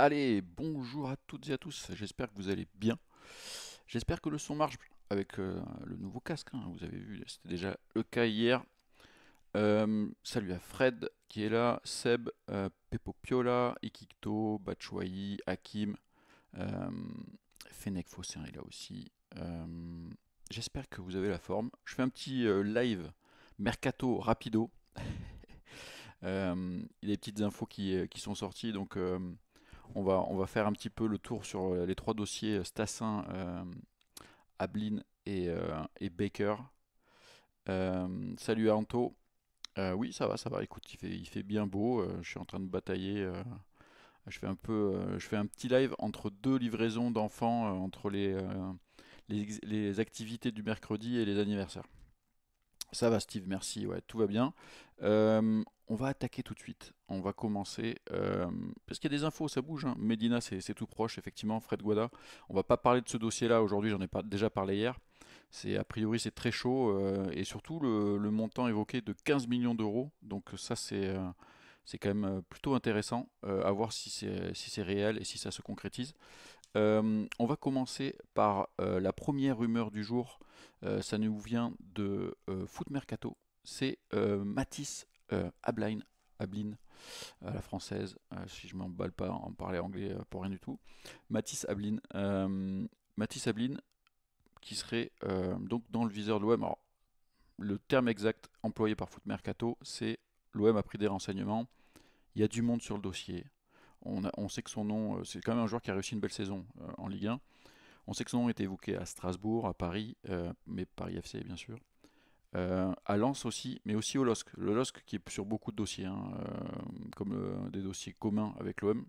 Allez, bonjour à toutes et à tous, j'espère que vous allez bien. J'espère que le son marche avec le nouveau casque, hein. Vous avez vu, c'était déjà le cas hier. Salut à Fred qui est là, Seb, Pepo Piola, Ikikto, Batshuayi, Hakim, euh, Fennec Fossin est là aussi. J'espère que vous avez la forme. Je fais un petit live mercato rapido. Il y a des petites infos qui sont sorties, donc on va faire un petit peu le tour sur les trois dossiers Stassin, Ablin et Baker. Salut à Anto. Oui, ça va, ça va. Écoute, il fait bien beau. Je suis en train de batailler. Je fais un petit live entre deux livraisons d'enfants, entre les activités du mercredi et les anniversaires. Ça va, Steve, merci. Ouais, tout va bien. On va attaquer tout de suite. On va commencer. Parce qu'il y a des infos, ça bouge, hein. Medina, c'est tout proche, effectivement. Fred Guada. On va pas parler de ce dossier-là aujourd'hui, j'en ai pas, déjà parlé hier. A priori, c'est très chaud. Et surtout, le montant évoqué de 15 millions d'euros. Donc, ça, c'est quand même plutôt intéressant. À voir si c'est réel et si ça se concrétise. On va commencer par la première rumeur du jour. Ça nous vient de Foot Mercato. C'est Matisse Ablin, à la française, si je m'emballe pas en parler anglais pour rien du tout. Matisse Ablin, Matisse Ablin qui serait donc dans le viseur de l'OM. Alors, le terme exact employé par Foot Mercato, c'est l'OM a pris des renseignements. Il y a du monde sur le dossier. On sait que son nom, c'est quand même un joueur qui a réussi une belle saison en Ligue 1. On sait que son nom était évoqué à Strasbourg, à Paris, mais Paris FC bien sûr. À Lens aussi, mais aussi au LOSC. Le LOSC qui est sur beaucoup de dossiers, hein, comme des dossiers communs avec l'OM.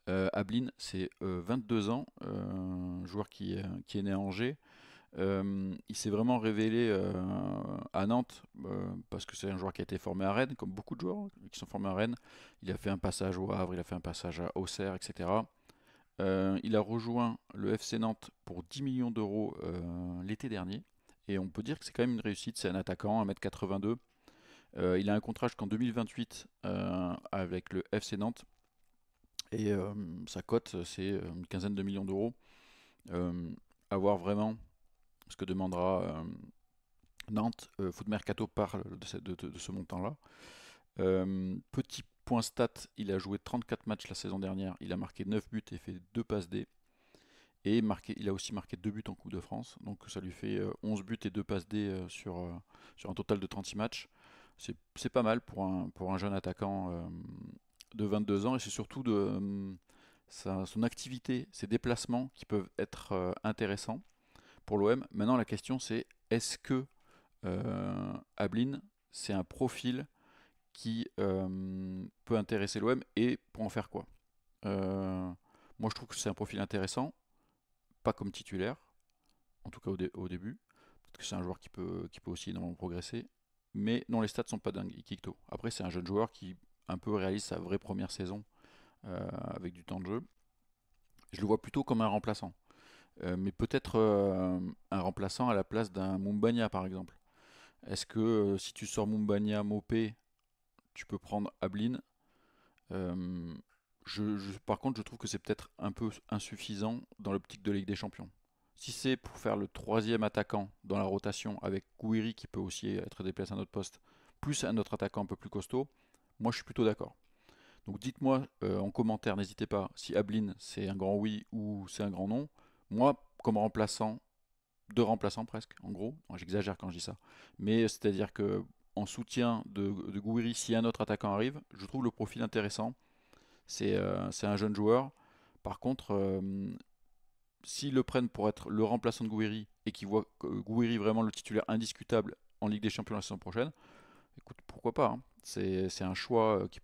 Ablin, c'est 22 ans, joueur qui est né à Angers. Il s'est vraiment révélé à Nantes parce que c'est un joueur qui a été formé à Rennes, comme beaucoup de joueurs qui sont formés à Rennes. Il a fait un passage au Havre, il a fait un passage à Auxerre, etc. Il a rejoint le FC Nantes pour 10 millions d'euros l'été dernier. Et on peut dire que c'est quand même une réussite. C'est un attaquant, 1m82. Il a un contrat jusqu'en 2028 avec le FC Nantes. Et sa cote, c'est une quinzaine de millions d'euros. À voir vraiment ce que demandera Nantes. Foot Mercato parle de ce montant-là. Petit point stat, il a joué 34 matchs la saison dernière. Il a marqué 9 buts et fait 2 passes D. Et il a aussi marqué 2 buts en Coupe de France. Donc ça lui fait 11 buts et 2 passes D sur un total de 36 matchs. C'est pas mal pour un jeune attaquant de 22 ans. Et c'est surtout son activité, ses déplacements qui peuvent être intéressants pour l'OM. Maintenant, la question c'est est-ce que Ablin, c'est un profil qui peut intéresser l'OM et pour en faire quoi? Euh, Moi, je trouve que c'est un profil intéressant, pas comme titulaire, en tout cas au début. Peut-être que c'est un joueur qui peut aussi énormément progresser, mais non, les stats sont pas dingues. Ikikto. Après, c'est un jeune joueur qui un peu réalise sa vraie première saison avec du temps de jeu. Je le vois plutôt comme un remplaçant. Mais peut-être un remplaçant à la place d'un Mumbagna par exemple. Est-ce que si tu sors Mumbagna, Mopé, tu peux prendre Ablin? Euh, Par contre, je trouve que c'est peut-être un peu insuffisant dans l'optique de Ligue des Champions. Si c'est pour faire le troisième attaquant dans la rotation avec Gouiri qui peut aussi être déplacé à un autre poste, plus un autre attaquant un peu plus costaud, moi je suis plutôt d'accord. Donc dites-moi en commentaire, n'hésitez pas, si Ablin c'est un grand oui ou c'est un grand non. Moi, comme remplaçant, deux remplaçants presque, en gros, j'exagère quand je dis ça, mais c'est-à-dire que en soutien de Gouiri, si un autre attaquant arrive, je trouve le profil intéressant. C'est un jeune joueur. Par contre, s'ils le prennent pour être le remplaçant de Gouiri et qu'ils voient Gouiri vraiment le titulaire indiscutable en Ligue des Champions la saison prochaine, écoute, pourquoi pas, hein. C'est un choix qui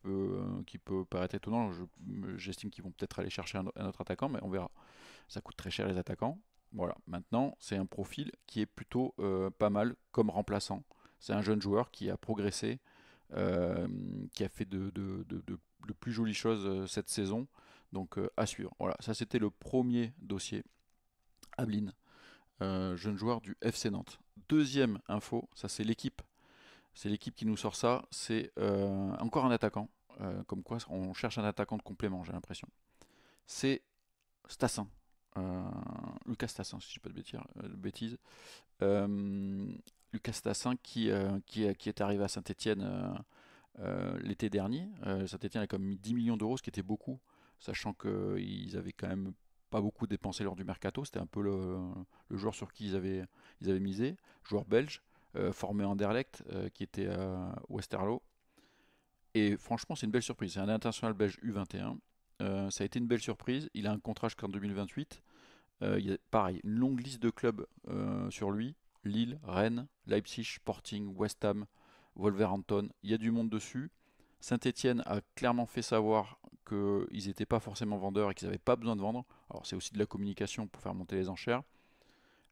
peut paraître étonnant. J'estime qu'ils vont peut-être aller chercher un autre attaquant, mais on verra. Ça coûte très cher les attaquants. Voilà. Maintenant, c'est un profil qui est plutôt pas mal comme remplaçant. C'est un jeune joueur qui a progressé, euh, qui a fait de plus jolies choses cette saison. Donc à suivre. Voilà, ça c'était le premier dossier. Ablin, jeune joueur du FC Nantes. Deuxième info, ça c'est l'équipe qui nous sort ça. C'est encore un attaquant. comme quoi on cherche un attaquant de complément, j'ai l'impression. C'est Stassin. Euh, Lucas Stassin, si je ne dis pas de bêtises. Euh, Lucas Stassin qui est arrivé à Saint-Étienne l'été dernier. Saint-Étienne a quand même mis 10 millions d'euros, ce qui était beaucoup, sachant qu'ils avaient quand même pas beaucoup dépensé lors du mercato. C'était un peu le joueur sur qui ils avaient misé. Joueur belge, formé à Anderlecht, qui était à Westerlo. Et franchement, c'est une belle surprise. C'est un international belge U21. Ça a été une belle surprise. Il a un contrat jusqu'en 2028. Il y a pareil, une longue liste de clubs sur lui. Lille, Rennes, Leipzig, Sporting, West Ham, Wolverhampton. Il y a du monde dessus. Saint-Etienne a clairement fait savoir qu'ils n'étaient pas forcément vendeurs et qu'ils n'avaient pas besoin de vendre. Alors c'est aussi de la communication pour faire monter les enchères.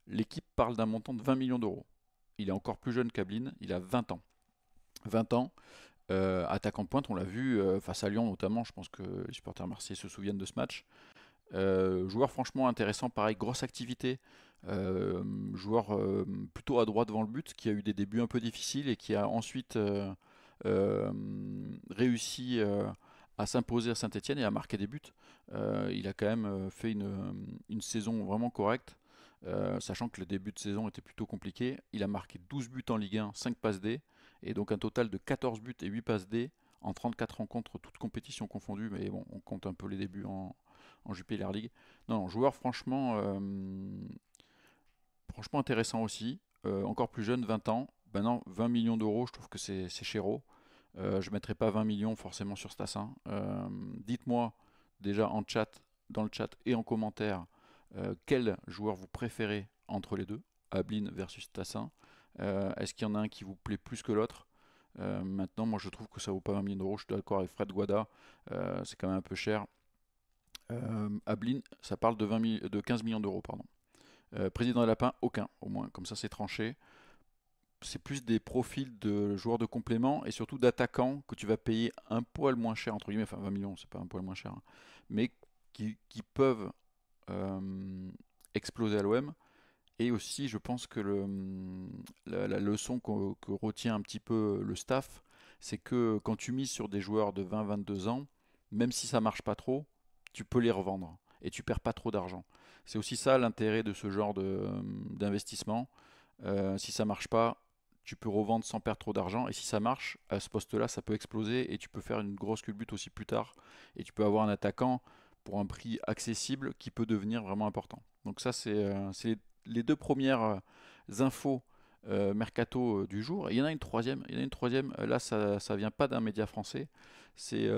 L'équipe parle d'un montant de 20 millions d'euros. Il est encore plus jeune qu'Ablin, il a 20 ans. 20 ans, attaquant de pointe, on l'a vu face à Lyon notamment, je pense que les supporters marseillais se souviennent de ce match. Joueur franchement intéressant, pareil, grosse activité. Joueur plutôt à droite devant le but, qui a eu des débuts un peu difficiles et qui a ensuite euh, réussi à s'imposer à Saint-Etienne et à marquer des buts. Il a quand même fait une saison vraiment correcte, sachant que le début de saison était plutôt compliqué. Il a marqué 12 buts en Ligue 1, 5 passes D, et donc un total de 14 buts et 8 passes D en 34 rencontres, toutes compétitions confondues, mais bon, on compte un peu les débuts en Jupiler League. Non, joueur franchement intéressant aussi. Encore plus jeune, 20 ans. Ben non, 20 millions d'euros, je trouve que c'est chéro. Je ne mettrai pas 20 millions forcément sur Stassin. Dites-moi déjà dans le chat et en commentaire, quel joueur vous préférez entre les deux, Ablin versus Stassin. Est-ce qu'il y en a un qui vous plaît plus que l'autre? Maintenant, moi je trouve que ça vaut pas 20 millions d'euros. Je suis d'accord avec Fred Guada, c'est quand même un peu cher. Ablin, ça parle de 15 millions d'euros, pardon. Président des Lapins, aucun, au moins, comme ça c'est tranché. C'est plus des profils de joueurs de complément et surtout d'attaquants que tu vas payer un poil moins cher, entre guillemets, enfin 20 millions, c'est pas un poil moins cher, hein, mais qui peuvent euh, exploser à l'OM. Et aussi, je pense que la leçon que retient un petit peu le staff, c'est que quand tu mises sur des joueurs de 20-22 ans, même si ça marche pas trop, tu peux les revendre et tu perds pas trop d'argent. C'est aussi ça l'intérêt de ce genre d'investissement. Si ça marche pas, tu peux revendre sans perdre trop d'argent. Et si ça marche, à ce poste-là, ça peut exploser et tu peux faire une grosse culbute aussi plus tard. Et tu peux avoir un attaquant pour un prix accessible qui peut devenir vraiment important. Donc ça, c'est les deux premières infos mercato du jour. Et il y en a une troisième. Il y en a une troisième. Là, ça vient pas d'un média français. C'est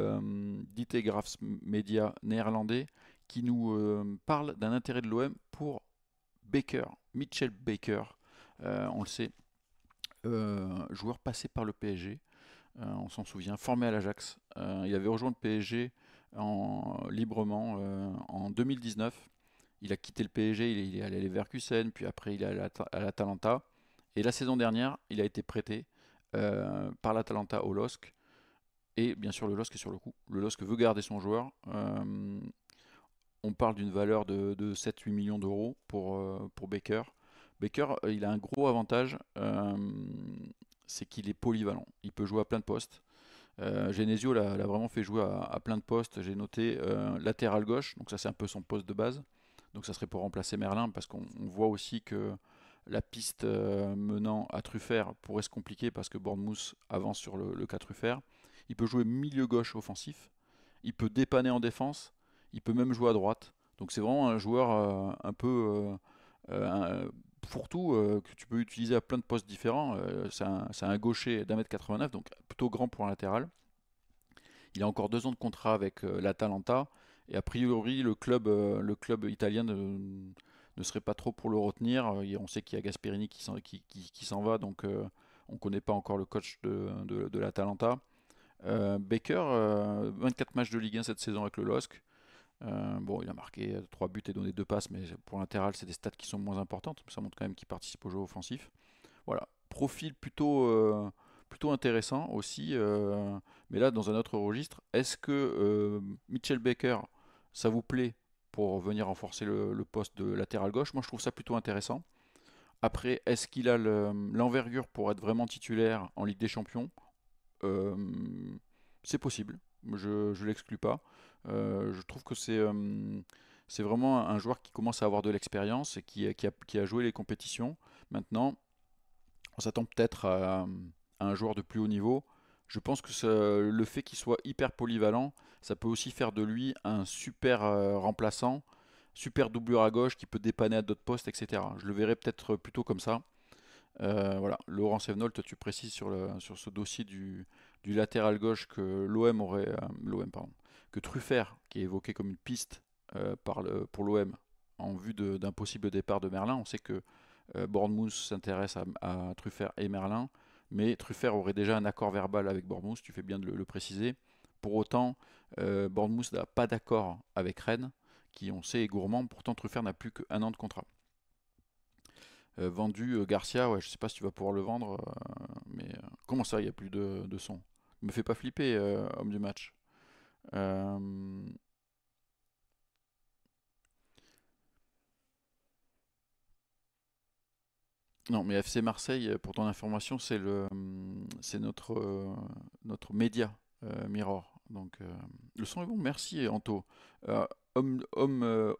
Die Telegraaf média néerlandais qui nous parle d'un intérêt de l'OM pour Baker, Mitchell Baker. On le sait, joueur passé par le PSG. On s'en souvient, formé à l'Ajax. Il avait rejoint le PSG librement en 2019. Il a quitté le PSG, il est allé à Leverkusen, puis après il est allé à l'Atalanta. Et la saison dernière, il a été prêté par l'Atalanta au LOSC. Et bien sûr, le LOSC est sur le coup. Le LOSC veut garder son joueur. On parle d'une valeur de 7-8 millions d'euros pour Baker. Baker, il a un gros avantage, c'est qu'il est polyvalent. Il peut jouer à plein de postes. Genesio l'a vraiment fait jouer à plein de postes. J'ai noté latéral gauche, donc ça c'est un peu son poste de base. Donc ça serait pour remplacer Merlin, parce qu'on voit aussi que la piste menant à Truffert pourrait se compliquer parce que Bournemouth avance sur le cas Truffert. Il peut jouer milieu gauche offensif. Il peut dépanner en défense. Il peut même jouer à droite. Donc c'est vraiment un joueur un peu fourre-tout que tu peux utiliser à plein de postes différents. C'est un gaucher d'1m89, donc plutôt grand pour un latéral. Il a encore 2 ans de contrat avec l'Atalanta. Et a priori, le club italien ne serait pas trop pour le retenir. On sait qu'il y a Gasperini qui s'en va, donc on ne connaît pas encore le coach de l'Atalanta. Baker, 24 matchs de Ligue 1 cette saison avec le LOSC. Bon, il a marqué 3 buts et donné 2 passes, mais pour latéral, c'est des stats qui sont moins importantes. Ça montre quand même qu'il participe au jeu offensif. Voilà, profil plutôt intéressant aussi, mais là dans un autre registre. Est-ce que Mitchell Baker, ça vous plaît pour venir renforcer le poste de latéral gauche? Moi je trouve ça plutôt intéressant. Après, est-ce qu'il a l'envergure pour être vraiment titulaire en Ligue des Champions? Euh, c'est possible. Je l'exclus pas. Je trouve que c'est vraiment un joueur qui commence à avoir de l'expérience et qui a joué les compétitions. Maintenant, on s'attend peut-être à un joueur de plus haut niveau. Je pense que le fait qu'il soit hyper polyvalent, ça peut aussi faire de lui un super remplaçant, super doublure à gauche qui peut dépanner à d'autres postes, etc. Je le verrais peut-être plutôt comme ça. Voilà, Laurent Sevenold, tu précises sur ce dossier du latéral gauche que l'OM, pardon, que Truffert, qui est évoqué comme une piste pour l'OM en vue d'un possible départ de Merlin. On sait que Bournemouth s'intéresse à Truffert et Merlin, mais Truffert aurait déjà un accord verbal avec Bournemouth, tu fais bien de le préciser. Pour autant, Bournemouth n'a pas d'accord avec Rennes, qui on sait est gourmand, pourtant Truffert n'a plus qu'un an de contrat. Vendu Garcia, ouais, je sais pas si tu vas pouvoir le vendre, mais comment ça, il n'y a plus de son? Me fait pas flipper, homme du match. Euh, non, mais FC Marseille, pour ton information, c'est notre média Mirror. Donc, le son est bon, merci Anto. Homme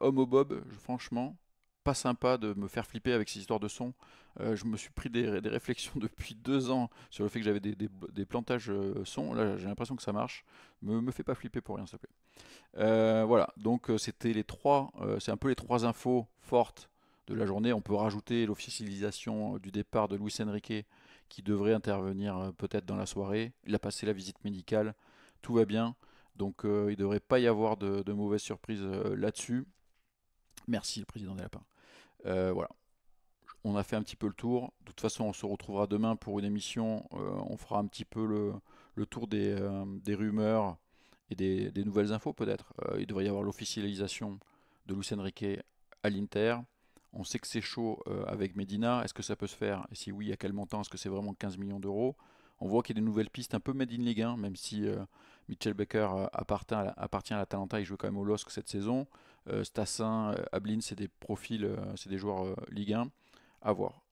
au bob, franchement, pas sympa de me faire flipper avec ces histoires de son. Je me suis pris des réflexions depuis 2 ans sur le fait que j'avais des plantages son. Là, j'ai l'impression que ça marche. Me fais pas flipper pour rien, s'il te plaît. Voilà, donc c'était c'est un peu les trois infos fortes de la journée. On peut rajouter l'officialisation du départ de Luis Enrique qui devrait intervenir peut-être dans la soirée. Il a passé la visite médicale, tout va bien, donc il ne devrait pas y avoir de mauvaises surprises là-dessus. Merci le président des Lapins. Voilà, on a fait un petit peu le tour. De toute façon, on se retrouvera demain pour une émission. On fera un petit peu le tour des rumeurs et des nouvelles infos peut-être. Il devrait y avoir l'officialisation de Luis Enrique à l'Inter. On sait que c'est chaud avec Medina. Est-ce que ça peut se faire? Et si oui, à quel montant? Est-ce que c'est vraiment 15 millions d'euros? On voit qu'il y a des nouvelles pistes un peu made in Ligue 1, même si Mitchell Baker appartient à l'Atalanta, il joue quand même au LOSC cette saison. Stassin, Ablin, c'est des profils, c'est des joueurs Ligue 1 à voir.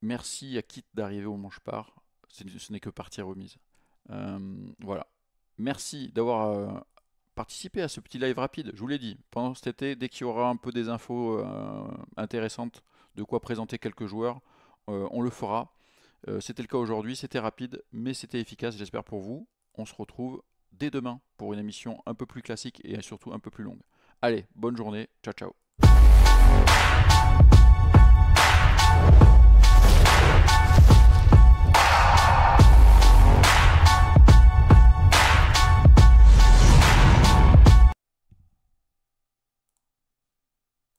Merci à Kit d'arriver au Manche-Part. Ce n'est que partie remise. Voilà. Merci d'avoir participé à ce petit live rapide. Je vous l'ai dit, pendant cet été, dès qu'il y aura un peu des infos intéressantes, de quoi présenter quelques joueurs, on le fera. C'était le cas aujourd'hui, c'était rapide, mais c'était efficace, j'espère pour vous. On se retrouve dès demain pour une émission un peu plus classique et surtout un peu plus longue. Allez, bonne journée, ciao ciao.